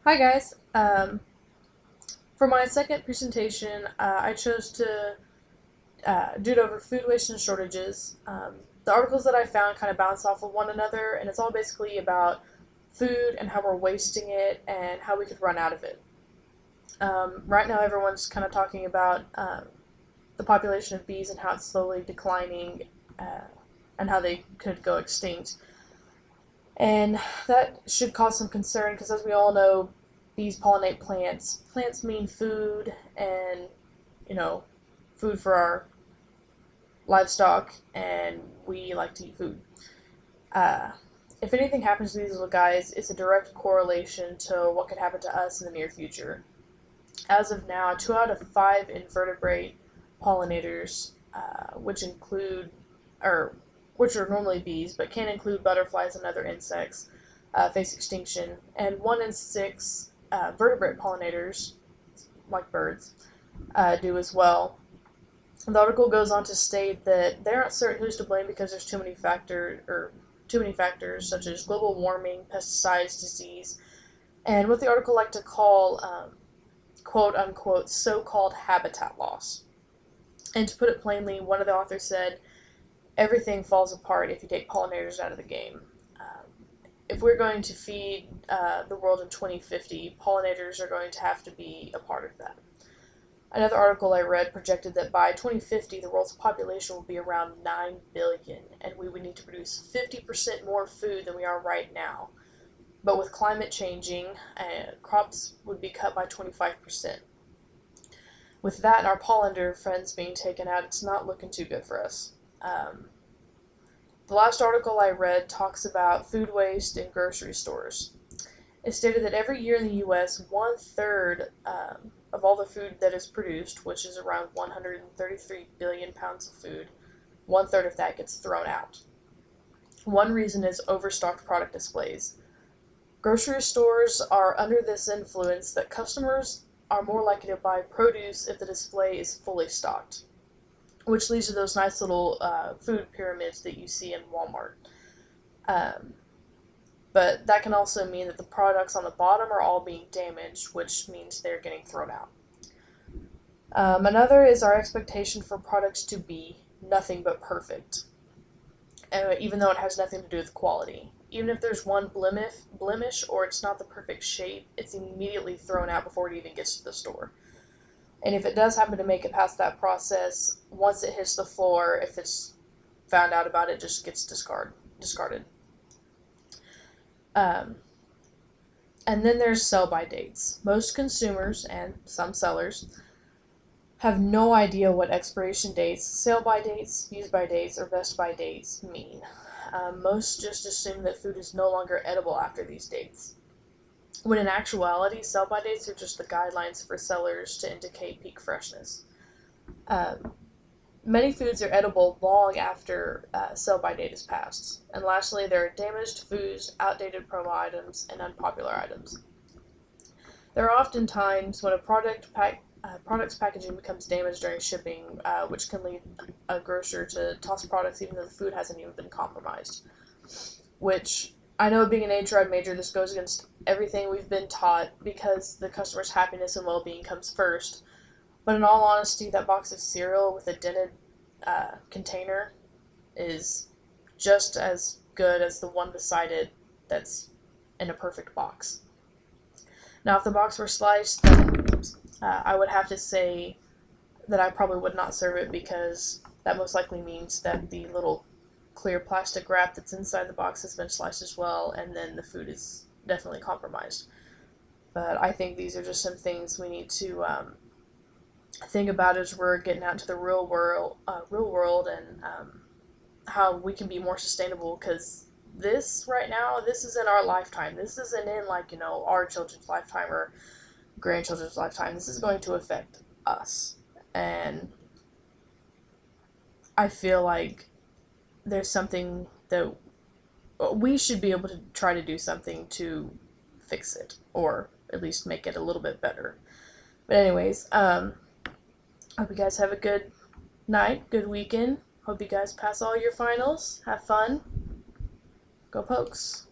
Hi guys. For my second presentation, I chose to do it over food waste and shortages. The articles that I found kind of bounce off of one another, and it's all basically about food and how we're wasting it and how we could run out of it. Right now, everyone's kind of talking about the population of bees and how it's slowly declining, uh, and how they could go extinct. And that should cause some concern because, as we all know, bees pollinate plants. Plants mean food and, you know, food for our livestock, and we like to eat food. Uh, if anything happens to these little guys, it's a direct correlation to what could happen to us in the near future. As of now, 2 out of 5 invertebrate pollinators, which include, or which are normally bees, but can include butterflies and other insects, face extinction, and 1 in 6 vertebrate pollinators, like birds, do as well. The article goes on to state that they aren't certain who's to blame because there's too many factors such as global warming, pesticides, disease, and what the article like to call quote unquote so-called habitat loss. And to put it plainly, one of the authors said, everything falls apart if you take pollinators out of the game. If we're going to feed the world in 2050, pollinators are going to have to be a part of that. Another article I read projected that by 2050, the world's population will be around 9 billion, and we would need to produce 50% more food than we are right now. But with climate changing, crops would be cut by 25%. With that and our pollinator friends being taken out, it's not looking too good for us. The last article I read talks about food waste in grocery stores. It stated that every year in the U.S., 1/3 of all the food that is produced, which is around 133 billion pounds of food, 1/3 of that gets thrown out. One reason is overstocked product displays. Grocery stores are under this influence that customers are more likely to buy produce if the display is fully stocked, which leads to those nice little food pyramids that you see in Walmart. Um, but that can also mean that the products on the bottom are all being damaged, which means they're getting thrown out. Another is our expectation for products to be nothing but perfect, even though it has nothing to do with quality. Even if there's one blemish or it's not the perfect shape, it's immediately thrown out before it even gets to the store. And if it does happen to make it past that process, once it hits the floor, if it's found out about it, it just gets discarded. Um, and then there's sell-by dates. Most consumers and some sellers have no idea what expiration dates, sale-by dates, use-by dates, or best-by dates mean. Most just assume that food is no longer edible after these dates, when in actuality, sell-by dates are just the guidelines for sellers to indicate peak freshness. Many foods are edible long after sell-by date is passed. And lastly, there are damaged foods, outdated promo items, and unpopular items. There are often times when a product's packaging becomes damaged during shipping, which can lead a grocer to toss products even though the food hasn't even been compromised. Which, I know being an HR major, this goes against everything we've been taught because the customer's happiness and well-being comes first. But in all honesty, that box of cereal with a dented container is just as good as the one beside it that's in a perfect box. Now, if the box were sliced, then I would have to say that I probably would not serve it because that most likely means that the little clear plastic wrap that's inside the box has been sliced as well, and then the food is definitely compromised. But I think these are just some things we need to think about as we're getting out into the real world, and how we can be more sustainable. Because this right now, this is in our lifetime. This isn't in our children's lifetime or grandchildren's lifetime. This is going to affect us, and I feel like there's something that we should be able to try to do something to fix it, or at least make it a little bit better. But anyways, hope you guys have a good night, good weekend. Hope you guys pass all your finals. Have fun. Go Pokes.